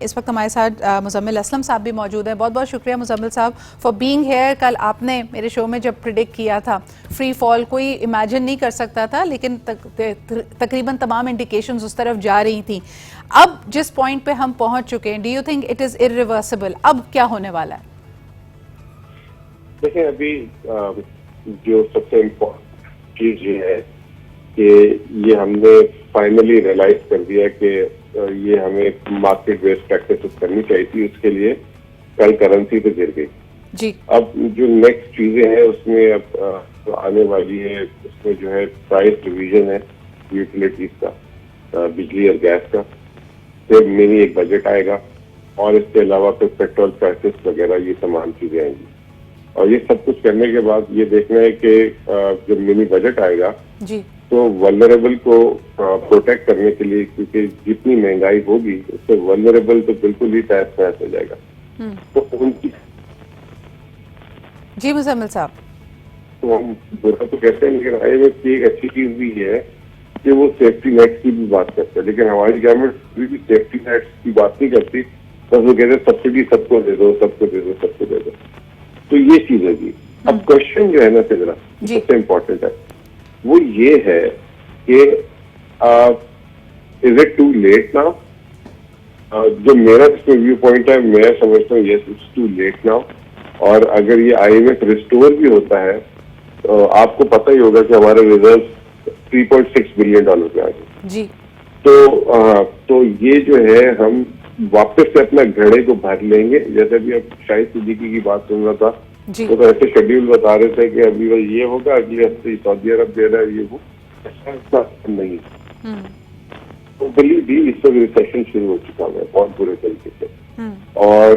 اس وقت ہمارے ساتھ مزمل اسلم صاحب بھی موجود ہیں. بہت بہت شکریہ مزمل صاحب فار بینگ ہیئر. کل آپ نے میرے شو میں جب پریڈکٹ کیا تھا فری فال کوئی امیجن نہیں کر سکتا تھا, لیکن تقریباً تمام انڈیکیشنز اس طرف جا رہی تھیں. اب جس پوائنٹ پہ ہم پہنچ چکے ہیں, do you think it is irreversible؟ اب کیا ہونے والا ہے؟ دیکھیں ابھی جو سب سے امپورٹنٹ چیز یہ ہے کہ یہ ہم نے فائنلی ریئلائز کر دیا کہ یہ ہمیں مارکیٹ بیسڈ پریکٹسز کرنی چاہیے تھی. اس کے لیے کل کرنسی پہ گر گئی. جی اب جو نیکسٹ چیزیں ہیں اس میں اب آنے والی ہے, اس میں جو ہے پرائس ریویژن ہے یوٹیلیٹیز کا, بجلی اور گیس کا, پھر منی ایک بجٹ آئے گا, اور اس کے علاوہ پھر پیٹرول پرائسز وغیرہ یہ تمام چیزیں آئیں گی. اور یہ سب کچھ کرنے کے بعد یہ دیکھنا ہے کہ جب منی بجٹ آئے گا جی تو ولنریبل کو پروٹیکٹ کرنے کے لیے, کیونکہ جتنی مہنگائی ہوگی اس سے ولنریبل تو بالکل ہی تحت ہو جائے گا. تو ان کی جی مزمل صاحب, تو ہم برا تو کہتے ہیں, لیکن آئی ایم ایف کی ایک اچھی چیز بھی یہ ہے کہ وہ سیفٹی نیٹ کی بھی بات کرتے ہیں, لیکن ہماری گورنمنٹ بھی سیفٹی نیٹ کی بات نہیں کرتی. بس وہ کہتے ہیں سبسڈی سب کو دے دو, سب کو دے دو, سب کو دے دو. تو یہ چیز ہے جی. اب کوشچن جو ہے نا سدرا سب سے امپورٹنٹ ہے وہ یہ ہے کہ is it too late now? جو میرا اس میں ویو پوائنٹ ہے, میں سمجھتا ہوں yes it's too late now. اور اگر یہ آئی ایم ایف ریسٹور بھی ہوتا ہے تو آپ کو پتہ ہی ہوگا کہ ہمارے ریزرو $3.6 بلین پہ آ گئے جی. تو یہ جو ہے ہم واپس سے اپنا گھڑے کو بھر لیں گے. جیسے ابھی اب شاہد صدیقی کی بات سن رہا تھا, وہ تو ایسے شیڈیول بتا رہے تھے کہ ابھی یہ ہوگا, اگلے ہفتے سعودی عرب دے رہا ہے, یہ وہ ایسا نہیں. تو بلی بھی اس وقت ریسیشن شروع ہو چکا ہے بہت برے طریقے سے, اور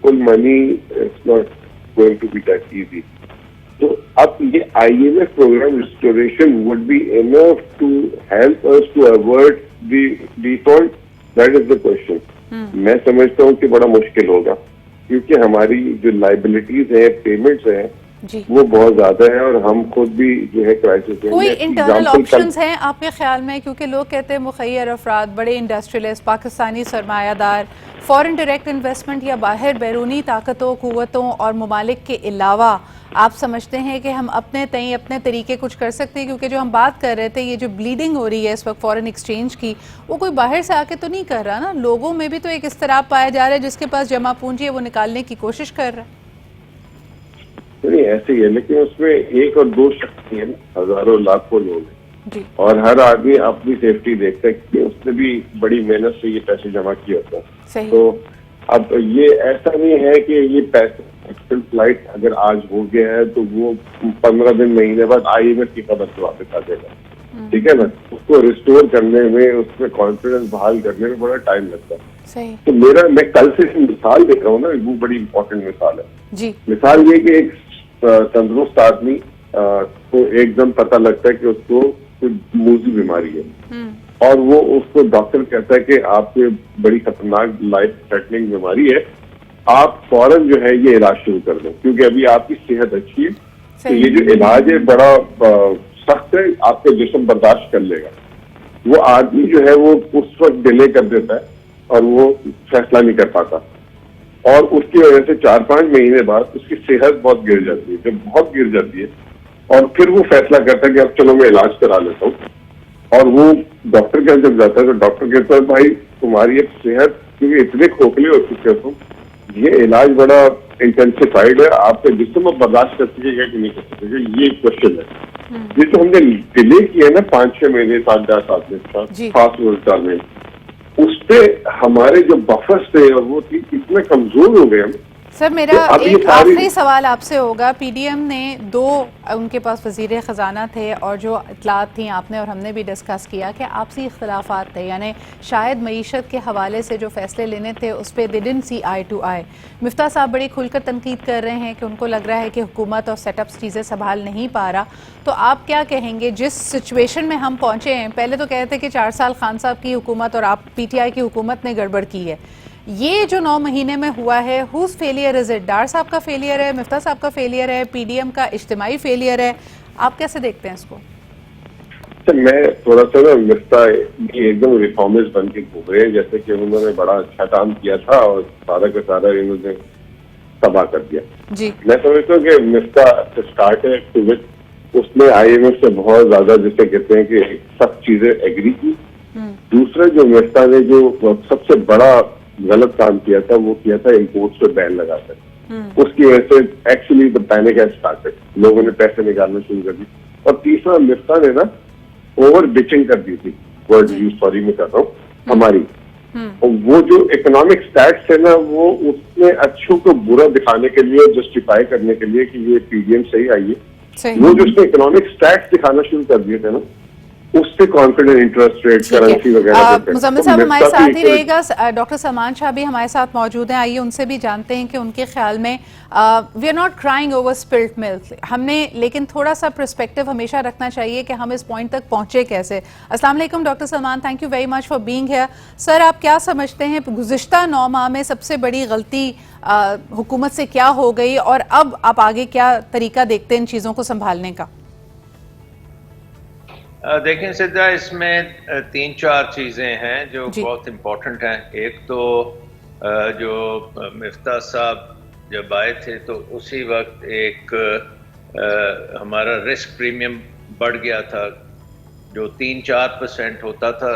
کل money it's not going to be that easy. تو اب یہ I M F program restoration would be enough to help us to avoid the default. That is the question. میں سمجھتا ہوں کہ بڑا مشکل ہوگا, کیونکہ ہماری جو لائبلٹیز ہیں, پیمنٹس ہیں, وہ بہت زیادہ ہیں, اور ہم خود بھی جو ہے کرائسس. کوئی انٹرنل آپشنز ہیں آپ کے خیال میں؟ کیونکہ لوگ کہتے ہیں مخیر افراد, بڑے انڈسٹریلسٹ, پاکستانی سرمایہ دار, فورن ڈائریکٹ انویسٹمنٹ یا باہر بیرونی طاقتوں, قوتوں اور ممالک کے علاوہ آپ سمجھتے ہیں کہ ہم اپنے تئیں اپنے طریقے کچھ کر سکتے ہیں؟ کیونکہ جو ہم بات کر رہے تھے, یہ جو بلیڈنگ ہو رہی ہے اس وقت فورن ایکسچینج کی, وہ کوئی باہر سے آ کے تو نہیں کر رہا نا. لوگوں میں بھی تو ایک اضطراب پایا جا رہا ہے, جس کے پاس جمع پونجی ہے وہ نکالنے کی کوشش کر رہا ہے. نہیں ایسے ہی ہے, لیکن اس میں ایک اور دو شخص ہیں, ہزاروں لاکھوں لوگ ہیں, اور ہر آدمی اپنی سیفٹی دیکھتا ہے کہ اس نے بھی بڑی محنت سے یہ پیسے جمع کیا ہوتا ہے. تو اب یہ ایسا نہیں ہے کہ یہ پیسے فلائٹ اگر آج ہو گیا ہے تو وہ 15 دن مہینے بعد آئی ایم ایف کی خبر سے واپس آ جائے گا. ٹھیک ہے نا, اس کو ریسٹور کرنے میں, اس میں کانفیڈنس بحال کرنے میں بڑا ٹائم لگتا ہے. تو میں کل سے مثال دیکھ رہا ہوں نا, وہ بڑی امپورٹنٹ مثال ہے. مثال یہ کہ ایک تندرست آدمی کو ایک دم پتہ لگتا ہے کہ اس کو کوئی موذی بیماری ہے, اور وہ اس کو ڈاکٹر کہتا ہے کہ آپ کو بڑی خطرناک لائف تھریٹننگ بیماری ہے, آپ فوراً جو ہے یہ علاج شروع کر دیں کیونکہ ابھی آپ کی صحت اچھی ہے. تو یہ جو علاج ہے بڑا سخت ہے, آپ کا جسم برداشت کر لے گا. وہ آدمی جو ہے وہ اس وقت ڈیلے کر دیتا ہے اور وہ فیصلہ نہیں کر پاتا, اور اس کی وجہ سے 4-5 مہینے بعد اس کی صحت بہت گر جاتی ہے. جب بہت گر جاتی ہے اور پھر وہ فیصلہ کرتا ہے کہ اب چلو میں علاج کرا لیتا ہوں, اور وہ ڈاکٹر کے جب جاتا ہے تو ڈاکٹر کہتا ہے بھائی تمہاری اب صحت کیونکہ اتنے کھوکھلے ہو چکے ہو تم, یہ علاج بڑا انٹینسیفائڈ ہے, آپ کا جسم اب برداشت کر سکے گا کہ نہیں کر سکے گا. یہ کوشچن ہے. یہ جو ہم نے ڈیلے کیا ہے نا 5-6 مہینے 7-10 آدمی خاص روزگار میں, اس پہ ہمارے جو بفرس تھے اور وہ تھی اتنے کمزور ہو گئے ہم. سر میرا ایک آخری سوال آپ سے ہوگا. پی ڈی ایم نے 2 ان کے پاس وزیر خزانہ تھے, اور جو اطلاعات تھیں آپ نے اور ہم نے بھی ڈسکس کیا کہ آپسی اختلافات تھے, یعنی شاید معیشت کے حوالے سے جو فیصلے لینے تھے اس پہ they didn't see eye to eye. مفتاح صاحب بڑی کھل کر تنقید کر رہے ہیں کہ ان کو لگ رہا ہے کہ حکومت اور سیٹ اپس چیزیں سنبھال نہیں پا رہا. تو آپ کیا کہیں گے جس سچویشن میں ہم پہنچے ہیں؟ پہلے تو کہتے کہ 4 سال خان صاحب کی حکومت اور آپ پی ٹی آئی کی حکومت نے گڑبڑ کی ہے. یہ جو 9 مہینے میں ہوا ہے, whose failure is it? Dar صاحب کا فیلئر ہے, مفتاح صاحب کا فیلئر ہے, پی ڈی ایم کا اجتماعی فیلئر ہے؟ آپ کیسے دیکھتے ہیں اس کو؟ میں تھوڑا سا نا مفتاح یہ ایک دم ریفارمرز بن کے گھوم رہے ہیں، جیسے کہ انہوں نے بڑا اچھا کام کیا تھا اور سارا کا سارا انہوں نے تباہ کر دیا. جی میں سمجھتا ہوں کہ مفتاح اسٹارٹ اس نے آئی ایم ایف سے بہت زیادہ جسے کہتے ہیں کہ سخت چیزیں ایگری کی. دوسرا جو مفتاح نے جو سب سے بڑا غلط کام کیا تھا وہ کیا تھا امپورٹس پہ بین لگا کر. اس کی وجہ سے actually the panic has started, لوگوں نے پیسے نکالنا شروع کر دی. اور تیسرا مفتاح نے نا اوور بچنگ کر دی تھی، ورڈ یوز سوری میں کر رہا ہوں ہماری. اور وہ جو اکنامک اسٹیٹس ہے نا وہ اس نے اچھوں کو برا دکھانے کے لیے، جسٹیفائی کرنے کے لیے کہ یہ پی ڈی ایم صحیح آئی ہے، وہ جو اس نے اکنامک اسٹیٹس دکھانا شروع کر دیے تھے نا اس سے کانفیڈنٹ انٹرسٹ ریٹ کرنسی وغیرہ. مزمل صاحب ہمارے ساتھ ہی رہے گا. ڈاکٹر سلمان شاہ بھی ہمارے ساتھ موجود ہیں، آئیے ان سے بھی جانتے ہیں کہ ان کے خیال میں we are not crying over split milk. ہم نے لیکن تھوڑا سا پرسپیکٹو ہمیشہ رکھنا چاہیے کہ ہم اس پوائنٹ تک پہنچے کیسے. السلام علیکم doctor Salman, thank you very much for being here. Sir آپ کیا سمجھتے ہیں گزشتہ 9 ماہ میں سب سے بڑی غلطی حکومت سے کیا ہو گئی اور اب آپ آگے کیا طریقہ دیکھتے ہیں ان چیزوں کو سنبھالنے کا؟ دیکھیں سدھا، اس میں 3-4 چیزیں ہیں جو بہت امپورٹنٹ ہیں. ایک تو جو مفتاح صاحب جب آئے تھے تو اسی وقت ایک ہمارا رسک پریمیم بڑھ گیا تھا جو 3-4% ہوتا تھا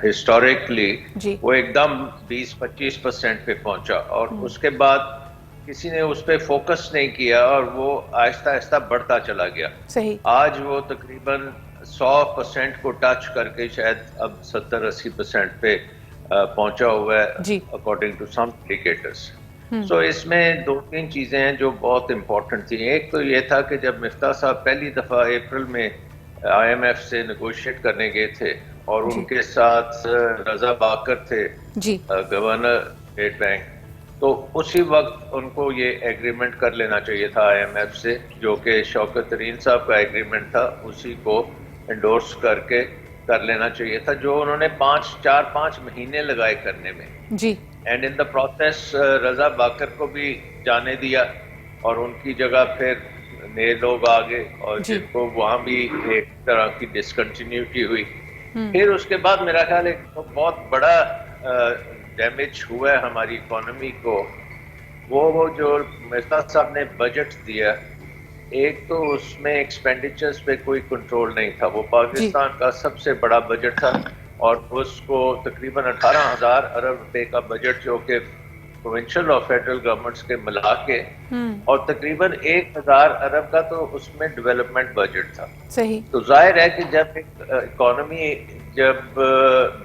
ہسٹوریکلی، وہ ایک دم 20-25% پہ پہنچا. اور اس کے بعد کسی نے اس پہ فوکس نہیں کیا اور وہ آہستہ آہستہ بڑھتا چلا گیا. آج وہ تقریباً 100% کو ٹچ کر کے شاید اب 70-80% پہ پہنچا ہوا ہے اکارڈنگ ٹو سم انڈیکیٹرز. سو اس میں 2-3 چیزیں ہیں جو بہت امپورٹنٹ تھیں. ایک تو یہ تھا کہ جب مفتاح صاحب پہلی دفعہ اپریل میں آئی ایم ایف سے نیگوشیٹ کرنے گئے تھے اور ان کے ساتھ رضا باکر تھے گورنر اسٹیٹ بینک، تو اسی وقت ان کو یہ ایگریمنٹ کر لینا چاہیے تھا آئی ایم ایف سے، جو کہ شوکت ترین صاحب کا ایگریمنٹ تھا، اسی کو انڈورس کر کے کر لینا چاہیے تھا، جو انہوں نے 4-5 مہینے لگائے کرنے میں. And in the process Raza Baker کو بھی جانے دیا اور ان کی جگہ پھر نئے لوگ آ گئے اور جن کو وہاں بھی ایک طرح کی ڈسکنٹینیوٹی ہوئی. پھر اس کے بعد میرا خیال ہے بہت بڑا ڈیمیج ہوا ہے ہماری اکانومی کو. وہ جو مفتاح صاحب نے بجٹ دیا، ایک تو اس میں ایکسپینڈیچرز پہ کوئی کنٹرول نہیں تھا. وہ پاکستان کا سب سے بڑا بجٹ تھا اور اس کو تقریباً 18,000 ارب روپے کا بجٹ جو کہ پروونشل اور فیڈرل گورنمنٹس کے ملا کے، اور تقریباً 1,000 ارب کا تو اس میں ڈیولپمنٹ بجٹ تھا. تو ظاہر ہے کہ جب ایک اکانومی جب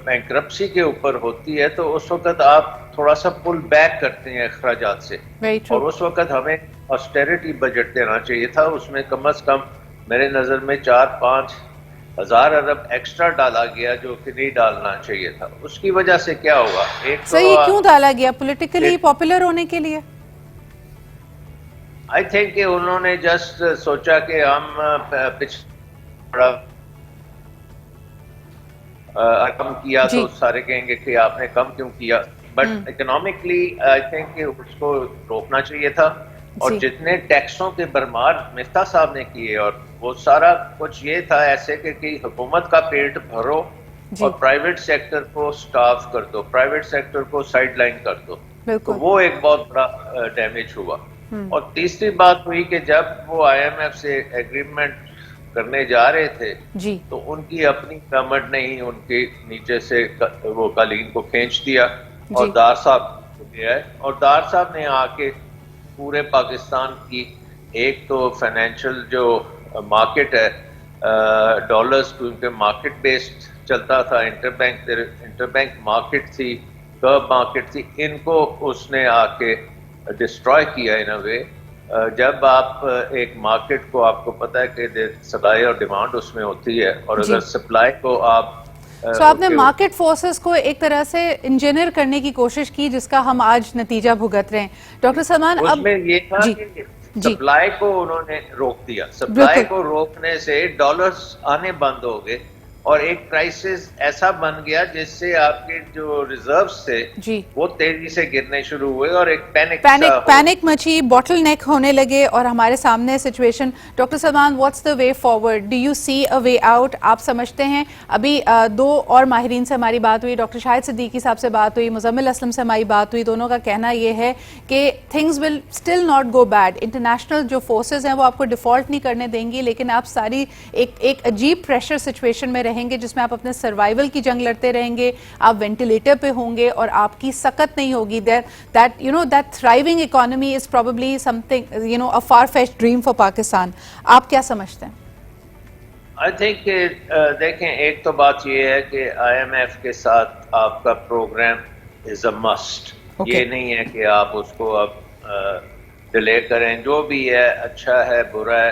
بینکرپسی کے اوپر ہوتی ہے تو اس وقت آپ تھوڑا سا پل بیک کرتے ہیں اخراجات سے، اور اس وقت ہمیں آسٹیرٹی بجٹ دینا چاہیے تھا. اس میں کم از کم میرے نظر میں 4-5 ہزار ارب ایکسٹرا ڈالا گیا جو کہ نہیں ڈالنا چاہیے تھا. اس کی وجہ سے کیا ہوا؟ ایک صحیح کیوں ڈالا گیا؟ پولیٹیکلی پاپولر ہونے کے لیے؟ آئی تھنک کہ انہوں نے جسٹ سوچا کہ ہم پچھڑا کم کیا تو سارے کہیں گے کہ آپ نے کم کیوں کیا. بٹ اکنامکلی آئی تھنک کہ اس کو روکنا چاہیے تھا. اور جتنے ٹیکسوں کے برمار مفتاح صاحب نے کیے، اور وہ سارا کچھ یہ تھا ایسے کہ حکومت کا پیٹ بھرو اور پرائیویٹ سیکٹر کو سٹاف کر دو، پرائیویٹ سیکٹر کو سائیڈ لائن کر دو. تو وہ ایک بہت بڑا ڈیمیج ہوا. اور تیسری بات ہوئی کہ جب وہ آئی ایم ایف سے ایگریمنٹ کرنے جا رہے تھے تو ان کی اپنی گورنمنٹ نے ہی ان کے نیچے سے وہ قالین کو کھینچ دیا اور دار صاحب کو دیا ہے. اور دار صاحب نے آ کے پورے پاکستان کی ایک تو فائنینشیل جو مارکیٹ ہے، ڈالرز کیونکہ مارکیٹ بیسڈ چلتا تھا، انٹر بینک مارکیٹ تھی، کرب مارکیٹ تھی، ان کو اس نے آ کے ڈسٹروائے کیا ان اے وے. جب آپ ایک مارکیٹ کو، آپ کو پتہ ہے کہ سپلائی اور ڈیمانڈ اس میں ہوتی ہے، اور اگر سپلائی کو آپ نے مارکیٹ فورسز کو ایک طرح سے انجینئر کرنے کی کوشش کی جس کا ہم آج نتیجہ بھگت رہے ہیں. ڈاکٹر سلمان، اس میں یہ تھا کہ سپلائی کو انہوں نے روک دیا. سپلائی کو روکنے سے ڈالرز آنے بند ہو گئے اور ایک کرائسس ایسا بن گیا جس سے آپ کے جو ریزروز تھے وہ تیزی سے گرنے شروع ہوئے اور ایک پینک مچی، باٹل نیک ہونے لگے اور ہمارے سامنے situation. Doctor Salman, what's the way forward? Do you see a way out? آپ سمجھتے ہیں ابھی دو اور ماہرین سے ہماری بات ہوئی، ڈاکٹر شاہد صدیقی صاحب سے بات ہوئی، مزمل اسلم سے ہماری بات ہوئی، دونوں کا کہنا یہ ہے کہ things will still not go bad. International جو فورسز ہیں وہ آپ کو ڈیفالٹ نہیں کرنے دیں گی، لیکن آپ ساری ایک عجیب پریشر سچویشن میں رہیں گے جس میں آپ اپنے سروائیول کی جنگ لڑتے رہیں گے، آپ وینٹیلیٹر پہ ہوں گے اور آپ کی سکت نہیں ہوگی. that thriving economy is probably something, a far-fetched dream for Pakistan. آپ کیا سمجھتے ہیں؟ I think دیکھیں، ایک تو بات یہ ہے کہ IMF کے ساتھ آپ کا پروگرام is a must. یہ نہیں ہے کہ آپ اس کو اب ڈیلے کریں، جو بھی ہے اچھا ہے برا ہے.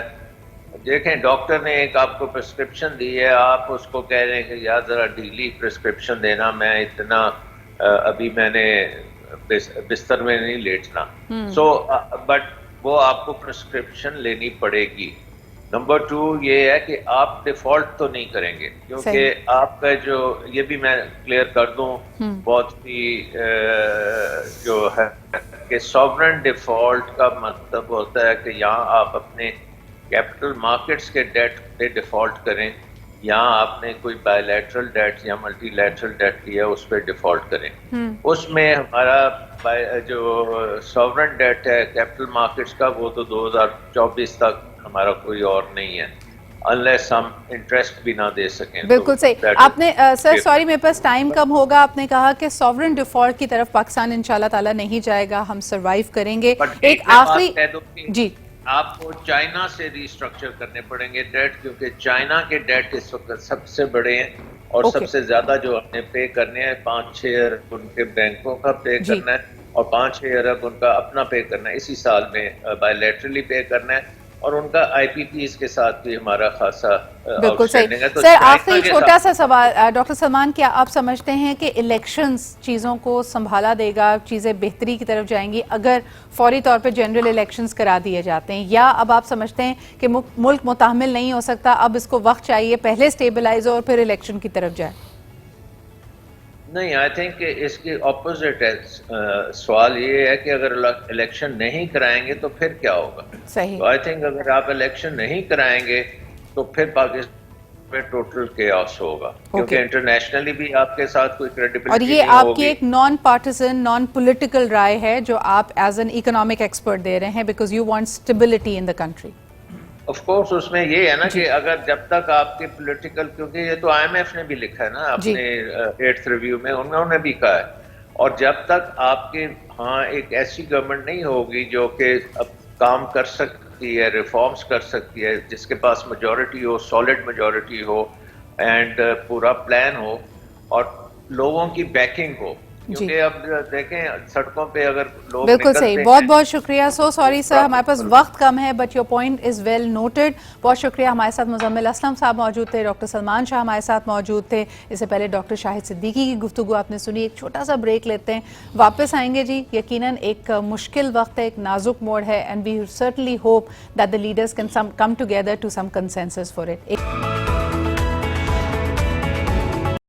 دیکھیں، ڈاکٹر نے ایک آپ کو پرسکرپشن دی ہے، آپ اس کو کہہ رہے ہیں کہ یار ذرا ڈیلی پرسکرپشن دینا، میں اتنا ابھی میں نے بستر میں نہیں لیٹنا. بٹ وہ آپ کو پرسکرپشن لینی پڑے گی. نمبر 2 یہ ہے کہ آپ ڈیفالٹ تو نہیں کریں گے، کیونکہ آپ کا جو یہ بھی میں کلیئر کر دوں بہت ہی جو ہے کہ سوورن ڈیفالٹ کا مطلب ہوتا ہے کہ یہاں آپ اپنے کیپٹل مارکیٹس کے ڈیٹ پہ ڈیفالٹ کریں، یہاں آپ نے کوئی بائی لیٹرل ڈیٹ یا ملٹی لیٹرل ڈیٹ لیا اس پہ ڈیفالٹ کریں. اس میں ہمارا جو سوورن ڈیٹ ہے کیپٹل مارکیٹس کا وہ تو 2024 تک ہمارا کوئی اور نہیں ہے، انلیس ہم انٹرسٹ بھی نہ دے سکیں. بالکل صحیح. آپ نے سر سوری میرے پاس ٹائم کم ہوگا، آپ نے کہا کہ سوورن ڈیفالٹ کی طرف پاکستان انشاءاللہ تعالیٰ نہیں جائے گا، ہم سروائیو کریں گے. ایک آخری جی، آپ کو چائنا سے ریسٹرکچر کرنے پڑیں گے ڈیٹ، کیونکہ چائنا کے ڈیٹ اس وقت سب سے بڑے ہیں اور سب سے زیادہ جو ہم نے پے کرنے ہیں 5-6 ارب ان کے بینکوں کا پے کرنا ہے اور 5-6 ارب ان کا اپنا پے کرنا ہے اسی سال میں بائی لیٹرلی پے کرنا ہے، اور ان کا آئی پی پیز کے ساتھ بھی ہمارا خاصا بالکل صحیح. سر آخری چھوٹا سا سوال ڈاکٹر سلمان، کیا آپ سمجھتے ہیں کہ الیکشنز چیزوں کو سنبھالا دے گا، چیزیں بہتری کی طرف جائیں گی اگر فوری طور پہ جنرل الیکشنز کرا دیے جاتے ہیں، یا اب آپ سمجھتے ہیں کہ ملک متحمل نہیں ہو سکتا، اب اس کو وقت چاہیے، پہلے سٹیبلائز ہو اور پھر الیکشن کی طرف جائے؟ نہیں، آئی تھنک کہ اس کی اپوزٹ ہے. سوال یہ ہے کہ اگر الیکشن نہیں کرائیں گے تو پھر کیا ہوگا؟ صحیح. تو آئی تھنک اگر آپ الیکشن نہیں کرائیں گے تو پھر پاکستان میں ٹوٹل کیاس ہوگا، کیونکہ انٹرنیشنلی بھی آپ کے ساتھ کوئی کریڈیبلٹی اور یہ آپ کی ایک نان پارٹیزن نان پولیٹیکل رائے ہے جو آپ ایز این اکنامک ایکسپرٹ دے رہے ہیں، because you want stability in the country. Of course اس میں یہ ہے نا کہ اگر جب تک آپ کے پولیٹیکل، کیونکہ یہ تو آئی ایم ایف نے بھی لکھا ہے نا اپنے 8th ریویو میں، انہوں نے بھی کہا ہے، اور جب تک آپ کے ہاں ایک ایسی گورنمنٹ نہیں ہوگی جو کہ اب کام کر سکتی ہے، ریفارمز کر سکتی ہے، جس کے پاس میجورٹی ہو، سالڈ میجورٹی ہو اینڈ پورا پلان ہو اور لوگوں کی بیکنگ ہو، کیونکہ اب دیکھیں سڑکوں پہ اگر لوگ بالکل صحیح. بہت بہت شکریہ. سو سوری سر، ہمارے پاس وقت کم ہے، but your point is well noted. بہت شکریہ. ہمارے ساتھ مزمل اسلم صاحب موجود تھے، ڈاکٹر سلمان شاہ ہمارے ساتھ موجود تھے، اس سے پہلے ڈاکٹر شاہد صدیقی کی گفتگو آپ نے سنی. ایک چھوٹا سا بریک لیتے ہیں، واپس آئیں گے. جی یقیناً ایک مشکل وقت ہے، ایک نازک موڑ ہے، and we certainly hope that the leaders can come together to some consensus for it.